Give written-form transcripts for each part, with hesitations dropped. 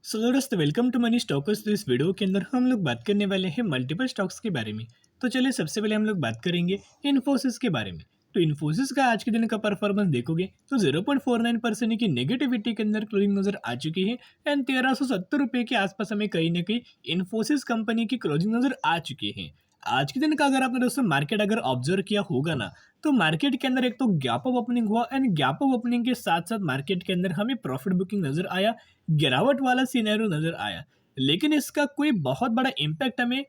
सो दोस्तों welcome to money stalkers. तो इस वीडियो के अंदर हम लोग बात करने वाले हैं मल्टीपल स्टॉक्स के बारे में। तो चलिए सबसे पहले हम लोग बात करेंगे इन्फोसिस के बारे में। तो इन्फोसिस का आज के दिन का परफॉर्मेंस देखोगे तो 0.49% की नेगेटिविटी के अंदर क्लोजिंग नजर आ चुकी है एंड 1370 रुपये के आसपास हमें कहीं ना कहीं इन्फोसिस कंपनी की क्लोजिंग नजर आ चुकी है। आज के दिन का अगर आपने दोस्तों मार्केट अगर ऑब्जर्व किया होगा ना, तो मार्केट के अंदर एक तो गैप अप ओपनिंग हुआ एंड गैप अप ओपनिंग के साथ साथ मार्केट के अंदर हमें प्रॉफिट बुकिंग नजर आया, गिरावट वाला सिनेरियो नजर आया। लेकिन इसका कोई बहुत बड़ा इम्पैक्ट हमें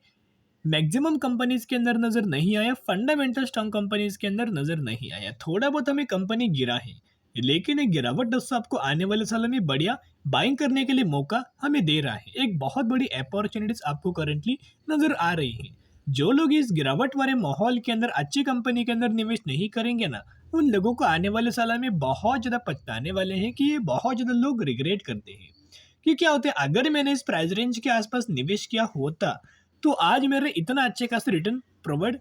मैक्सिमम कंपनीज के अंदर नजर नहीं आया, फंडामेंटल स्ट्रॉन्ग कंपनीज के अंदर नजर नहीं आया। थोड़ा बहुत हमें कंपनी गिरा है, लेकिन एक गिरावट दोस्तों आपको आने वाले सालों में बढ़िया बाइंग करने के लिए मौका हमें दे रहा है। एक बहुत बड़ी अपॉर्चुनिटीज आपको करंटली नजर आ रही है। जो लोग इस गिरावट वाले माहौल के अंदर अच्छी कंपनी के अंदर निवेश नहीं करेंगे ना, उन लोगों को आने वाले सालों में बहुत ज्यादा पछताने वाले हैं कि ये बहुत ज्यादा लोग रिग्रेट करते हैं कि क्या होता है अगर मैंने इस प्राइस रेंज के आसपास निवेश किया होता तो आज मेरे इतना अच्छे खासा रिटर्न प्रोवाइड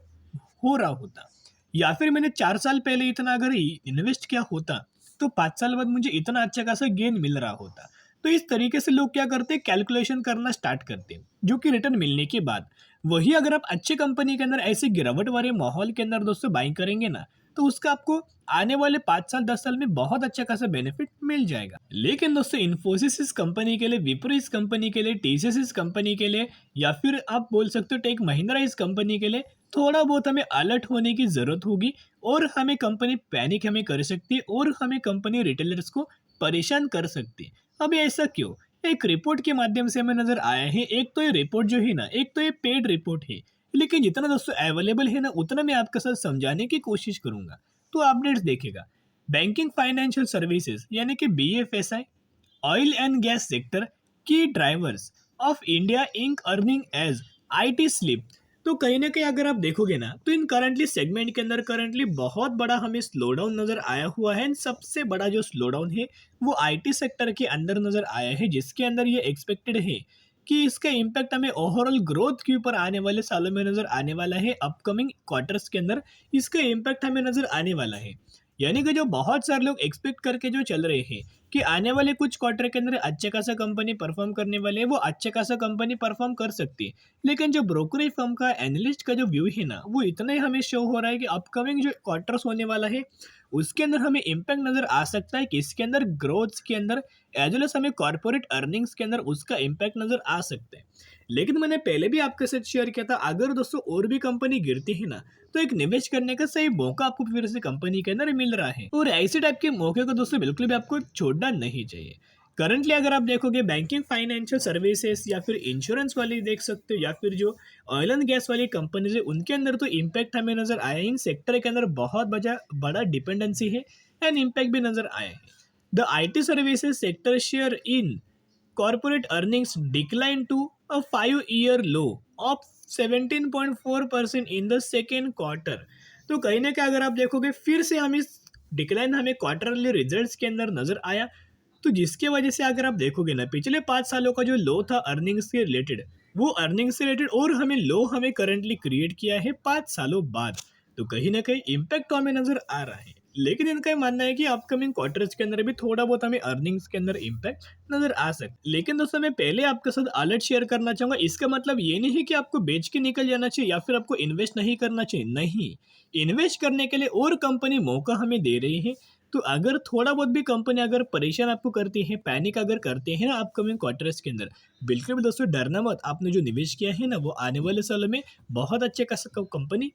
हो रहा होता, या फिर मैंने 4 साल पहले इतना अगर इन्वेस्ट किया होता तो 5 साल बाद मुझे इतना अच्छा खासा गेन मिल रहा होता। तो इस तरीके से लोग क्या करते हैं, कैलकुलेशन करना स्टार्ट करते हैं, जो कि रिटर्न मिलने के बाद वही अगर आप अच्छी कंपनी के अंदर ऐसे गिरावट वाले माहौल के अंदर दोस्तों बाइंग करेंगे ना, तो उसका आपको आने वाले 5 साल 10 साल में बहुत अच्छा खासा बेनिफिट मिल जाएगा। लेकिन दोस्तों इन्फोसिस इस कंपनी के लिए, विप्रो इस कंपनी के लिए, टीसीएस इस कंपनी के लिए, या फिर आप बोल सकते हो टेक महिंद्रा इस कंपनी के लिए थोड़ा बहुत हमें अलर्ट होने की जरूरत होगी। और हमें कंपनी पैनिक हमें कर सकती है और हमें कंपनी रिटेलर्स को परेशान कर सकती है। अभी ऐसा क्यों? एक रिपोर्ट के माध्यम से हमें नजर आया है। एक तो ये रिपोर्ट जो है ना, एक तो ये पेड रिपोर्ट है, लेकिन जितना दोस्तों अवेलेबल है ना उतना मैं आपके साथ समझाने की कोशिश करूंगा। तो अपडेट्स देखेगा, बैंकिंग फाइनेंशियल सर्विसेज यानी कि BFSI, oil and gas sector की drivers of India Inc earning as IT slip. तो कहीं ना कहीं अगर आप देखोगे ना, तो इन करंटली सेगमेंट के अंदर करंटली बहुत बड़ा हमें स्लो डाउन नजर आया हुआ है। सबसे बड़ा जो स्लो डाउन है वो आईटी सेक्टर के अंदर नजर आया है, जिसके अंदर ये एक्सपेक्टेड है कि इसका इम्पैक्ट हमें ओवरऑल ग्रोथ के ऊपर आने वाले सालों में नजर आने वाला है। अपकमिंग क्वार्टर्स के अंदर इसका इम्पैक्ट हमें नजर आने वाला है। यानी कि जो बहुत सारे लोग एक्सपेक्ट करके जो चल रहे हैं कि आने वाले कुछ क्वार्टर के अंदर अच्छे खासा कंपनी परफॉर्म करने वाले हैं, वो अच्छे खासा कंपनी परफॉर्म कर सकती है। लेकिन जो ब्रोकरेज फर्म का एनालिस्ट का जो व्यू है ना, वो इतना ही हमें शो हो रहा है कि अपकमिंग जो क्वार्टर्स होने वाला है उसके अंदर हमें इम्पैक्ट नजर आ सकता है कि इसके अंदर ग्रोथ के अंदर एज वेल एज हमें कॉर्पोरेट अर्निंग्स के अंदर उसका इम्पैक्ट नजर आ सकता है। लेकिन मैंने पहले भी आपके साथ शेयर किया था, अगर दोस्तों और भी कंपनी गिरती है ना, तो एक निवेश करने का सही मौका आपको फिर से कंपनी के अंदर मिल रहा है और ऐसे टाइप के मौके को दोस्तों बिल्कुल भी आपको छोड़ना नहीं चाहिए। करंटली अगर आप देखोगे बैंकिंग फाइनेंशियल सर्विसेज या फिर इंश्योरेंस वाली देख सकते हो, या फिर जो ऑयल एंड गैस वाली कंपनीज है उनके अंदर तो इम्पैक्ट हमें नजर आया है। इन सेक्टर के अंदर बहुत बड़ा डिपेंडेंसी है एंड इम्पैक्ट भी नजर आया है। The IT services sector share in corporate earnings declined to a 5-year low of 17.4% in the second quarter। तो कहीं ना कहीं अगर आप देखोगे फिर से हम इस डिक्लाइन हमें क्वार्टरली रिजल्ट्स के अंदर नजर आया। तो जिसके वजह से अगर आप देखोगे ना, पिछले 5 सालों का जो लो था अर्निंग्स के रिलेटेड, वो अर्निंग्स से रिलेटेड और हमें लो हमें करंटली क्रिएट किया है 5 सालों बाद। तो कहीं ना कहीं इम्पैक्ट तो हमें नजर आ रहा है। लेकिन इनका ये मानना है कि अपकमिंग क्वार्टर्स के अंदर भी थोड़ा बहुत हमें अर्निंग्स के अंदर इम्पैक्ट नजर आ सकता। लेकिन दोस्तों मैं पहले आपके साथ अलर्ट शेयर करना चाहूंगा, इसका मतलब ये नहीं है कि आपको बेच के निकल जाना चाहिए या फिर आपको इन्वेस्ट नहीं करना चाहिए। नहीं, इन्वेस्ट करने के लिए और कंपनी मौका हमें दे रही है। तो अगर थोड़ा बहुत भी कंपनी अगर परेशान आपको करती है, पैनिक अगर करते हैं ना अपकमिंग क्वार्टर्स के अंदर, बिल्कुल भी दोस्तों डरना मत। आपने जो निवेश किया है ना, वो आने वाले सालों में बहुत अच्छे खासा कंपनी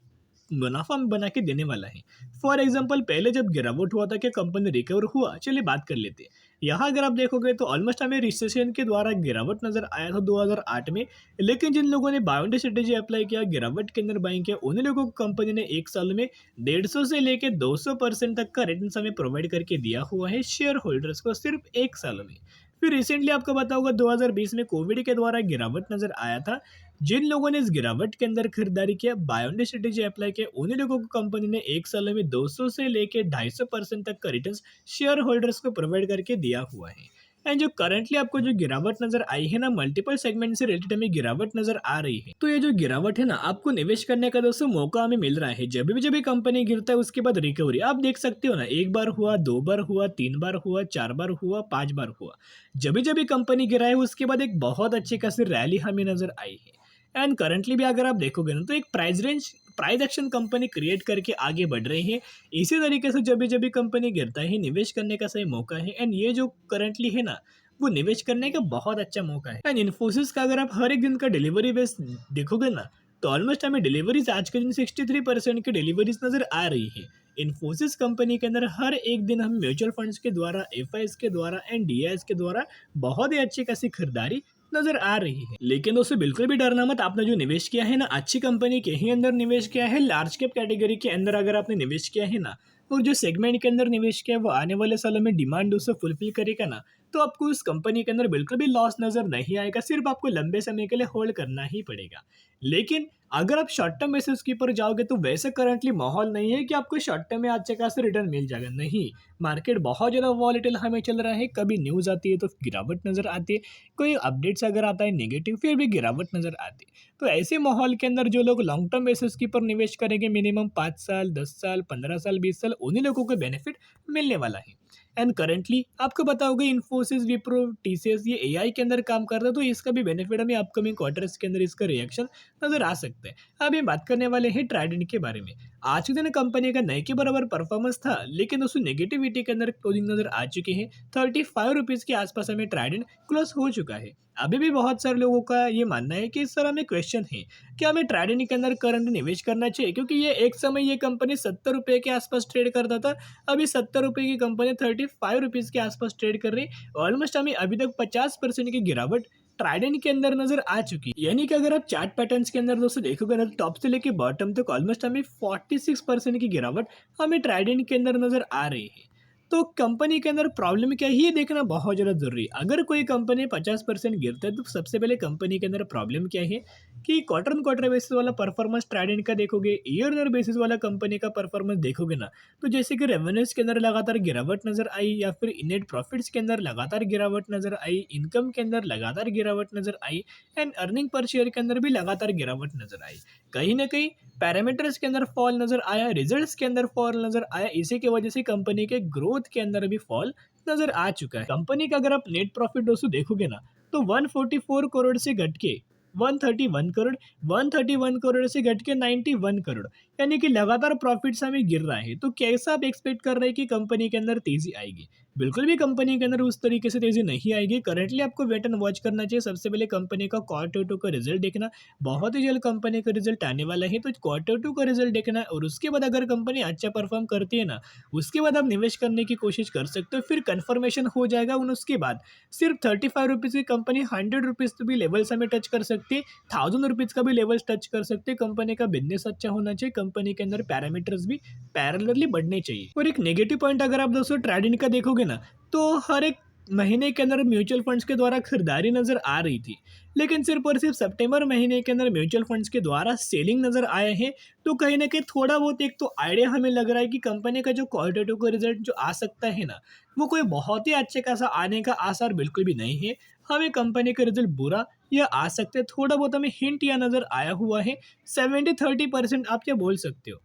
मुनाफा बना के देने वाला है। फॉर एग्जाम्पल पहले जब गिरावट हुआ था कि कंपनी रिकवर हुआ, चलिए बात कर लेते हैं। यहाँ अगर आप देखोगे तो ऑलमोस्ट हमें रिसेशन के द्वारा गिरावट नजर आया था 2008 में। लेकिन जिन लोगों ने बायोंडी स्ट्रेटेजी अप्लाई किया, गिरावट के अंदर बाइंग किया, उन्हीं लोगों को कंपनी ने एक साल में 150 से लेकर 200% तक का रिटर्न हमें प्रोवाइड करके दिया हुआ है शेयर होल्डर्स को, सिर्फ एक साल में। फिर रिसेंटली आपको पता होगा 2020 में कोविड के द्वारा गिरावट नजर आया था। जिन लोगों ने इस गिरावट के अंदर खरीदारी किया, बायोंडी स्ट्रेटेजी अप्लाई किया, उन्हीं लोगों को कंपनी ने एक साल में 200 से लेके 250% तक का रिटर्न शेयर होल्डर्स को प्रोवाइड करके दिया हुआ है। एंड जो करंटली आपको जो गिरावट नजर आई है ना, मल्टीपल सेगमेंट से रिलेटेड हमें गिरावट नजर आ रही है। तो ये जो गिरावट है ना, आपको निवेश करने का दोस्तों मौका हमें मिल रहा है। जब भी कंपनी गिरता है उसके बाद रिकवरी आप देख सकते हो ना, एक बार हुआ, दो बार हुआ, तीन बार हुआ, चार बार हुआ, पांच बार हुआ। जब भी कंपनी गिरा है उसके बाद एक बहुत अच्छी खासी रैली हमें नजर आई है। एंड करंटली भी अगर आप देखोगे ना, तो एक प्राइस एक्शन कंपनी क्रिएट करके आगे बढ़ रही है। इसी तरीके से जब भी कंपनी गिरता है, निवेश करने का सही मौका है। एंड ये जो करंटली है ना, वो निवेश करने का बहुत अच्छा मौका है। एंड इन्फोसिस का अगर आप हर एक दिन का डिलीवरी बेस देखोगे ना, तो ऑलमोस्ट हमें डिलीवरीज आज के दिन 63% की डिलीवरीज नजर आ रही है। इन्फोसिस कंपनी के अंदर हर एक दिन हम म्यूचुअल फंड्स के द्वारा, एफआईएस के द्वारा एंड डीआईएस के द्वारा बहुत ही अच्छी खासी खरीदारी नजर आ रही है। लेकिन दोस्तों बिल्कुल भी डरना मत, आपने जो निवेश किया है ना, अच्छी कंपनी के ही अंदर निवेश किया है, लार्ज कैप कैटेगरी के अंदर अगर आपने निवेश किया है ना, और जो सेगमेंट के अंदर निवेश किया है वो आने वाले सालों में डिमांड उससे फुलफिल करेगा ना, तो आपको उस कंपनी के अंदर बिल्कुल भी लॉस नजर नहीं आएगा। सिर्फ आपको लंबे समय के लिए होल्ड करना ही पड़ेगा। लेकिन अगर आप शॉर्ट टर्म बेसिस के ऊपर जाओगे तो वैसे करंटली माहौल नहीं है कि आपको शॉर्ट टर्म में अच्छे खासे रिटर्न मिल जाएगा। नहीं, मार्केट बहुत ज़्यादा वॉलेटिल हमें चल रहा है। कभी न्यूज़ आती है तो गिरावट नज़र आती है, कोई अपडेट्स अगर आता है नेगेटिव फिर भी गिरावट नज़र आती है। तो ऐसे माहौल के अंदर जो लोग लॉन्ग टर्म बेसिस के ऊपर निवेश करेंगे, मिनिमम 5 साल, 10 साल, 15 साल, 20 साल, उन्हीं लोगों को बेनिफिट मिलने वाला है। एंड करंटली आपको पता होगा, इन्फोसिस, विप्रो, टीसीएस ये एआई के अंदर काम करता है, तो इसका भी बेनिफिट हमें अपकमिंग क्वार्टर्स के अंदर इसका रिएक्शन नजर आ सकता है। अब हम बात करने वाले हैं ट्राइडेंट के बारे में। आज के दिन कंपनी का नए के बराबर परफॉर्मेंस था, लेकिन उसमें नेगेटिविटी के अंदर क्लोजिंग नजर आ चुकी है। 35 रुपीज़ के आसपास हमें ट्राइडेंट क्लोज हो चुका है। अभी भी बहुत सारे लोगों का ये मानना है कि सर हमें क्वेश्चन है कि हमें ट्राइडेंट के अंदर करंट निवेश करना चाहिए, क्योंकि ये एक समय ये कंपनी 70 रुपये के आसपास ट्रेड करता था। अभी 70 रुपये की कंपनी 35 रुपीज़ के आसपास ट्रेड कर रही है। ऑलमोस्ट हमें अभी तक 50% की गिरावट ट्राइडेंट के अंदर नजर आ चुकी है। यानी कि अगर आप चार्ट पैटर्न्स के अंदर दोस्तों देखोगे ना, तो टॉप से लेके बॉटम तक ऑलमोस्ट हमें 46% की गिरावट हमें ट्राइडेंट के अंदर नजर आ रही है। तो कंपनी के अंदर प्रॉब्लम क्या है ये देखना बहुत ज़्यादा जरूरी है। अगर कोई कंपनी 50% गिरता है तो सबसे पहले कंपनी के अंदर प्रॉब्लम क्या है कि क्वार्टर ऑन क्वार्टर बेसिस वाला परफॉर्मेंस ट्राइडेंट का देखोगे, ईयर ईयर बेसिस वाला कंपनी का परफॉर्मेंस देखोगे ना, तो जैसे कि रेवेन्यूज के अंदर लगातार गिरावट नजर आई, या फिर नेट प्रॉफिट्स के अंदर लगातार गिरावट नजर आई, इनकम के अंदर लगातार गिरावट नजर आई, एंड अर्निंग पर शेयर के अंदर भी लगातार गिरावट नजर आई। कहीं ना कहीं पैरामीटर्स के अंदर फॉल नजर आया, रिजल्ट्स के अंदर फॉल नजर आया। इसी की वजह से कंपनी के ग्रोथ के अंदर भी फॉल नजर आ चुका है। कंपनी का अगर आप नेट प्रॉफिट दोस्तों देखोगे ना, तो 144 करोड़ से घट के 131 करोड़, 131 करोड़ से घट के 91 करोड़, यानी कि लगातार प्रॉफिट्स हमें गिर रहा है। तो कैसा आप एक्सपेक्ट कर रहे हैं कि कंपनी के अंदर तेजी आएगी? बिल्कुल भी कंपनी के अंदर उस तरीके से तेजी नहीं आएगी। करंटली आपको वेट एंड वॉच करना चाहिए। सबसे पहले कंपनी का क्वार्टर टू का रिजल्ट देखना, बहुत ही जल्द कंपनी का रिजल्ट आने वाला है, तो क्वार्टर टू का रिजल्ट देखना है। और उसके बाद अगर कंपनी अच्छा परफॉर्म करती है ना, उसके बाद आप निवेश करने की कोशिश कर सकते हो। फिर कन्फर्मेशन हो जाएगा उसके बाद सिर्फ 35 रुपीज़ की कंपनी 100 रुपीज़ भी लेवल्स हमें टच कर सकती है, 1000 रुपीज़ का भी लेवल्स टच कर सकते हैं। कंपनी का बिजनेस अच्छा होना चाहिए, कंपनी के अंदर पैरामीटर्स भी पैरेलली बढ़ने चाहिए। और एक नेगेटिव पॉइंट अगर आप दोस्तों ट्रेडिंग का देखोगे ना, तो हर एक महीने के अंदर म्यूचुअल फंड्स के द्वारा खरीदारी नजर आ रही थी, लेकिन सिर्फ और सिर्फ सितंबर महीने के अंदर म्यूचुअल फंड्स के द्वारा सेलिंग नजर आए हैं। तो कहीं ना कहीं थोड़ा बहुत एक तो आइडिया हमें लग रहा है कि कंपनी का जो क्वार्टर टू का रिजल्ट जो आ सकता है ना, वो कोई बहुत ही अच्छे खासा आने का आसार बिल्कुल भी नहीं है। हमें कंपनी का रिजल्ट बुरा या आ सकते हैं, थोड़ा बहुत हमें हिंट या नजर आया हुआ है। 70-30% आप क्या बोल सकते हो।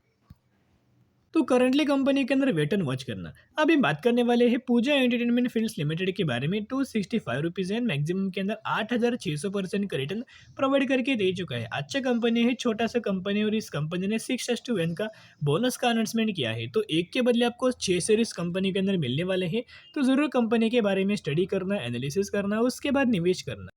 तो करंटली कंपनी के अंदर वेट एंड वॉच करना। अब हम बात करने वाले हैं पूजा एंटरटेनमेंट फिल्म्स लिमिटेड के बारे में। 265 रुपीज़ है, मैक्सिमम के अंदर 8600% का रिटर्न प्रोवाइड करके दे चुका है। अच्छा कंपनी है, छोटा सा कंपनी, और इस कंपनी ने 6:1 का बोनस का अनाउंसमेंट किया है। तो एक के बदले आपको 6 शेयर इस कंपनी के अंदर मिलने वाले हैं। तो ज़रूर कंपनी के बारे में स्टडी करना, एनालिसिस करना, उसके बाद निवेश करना।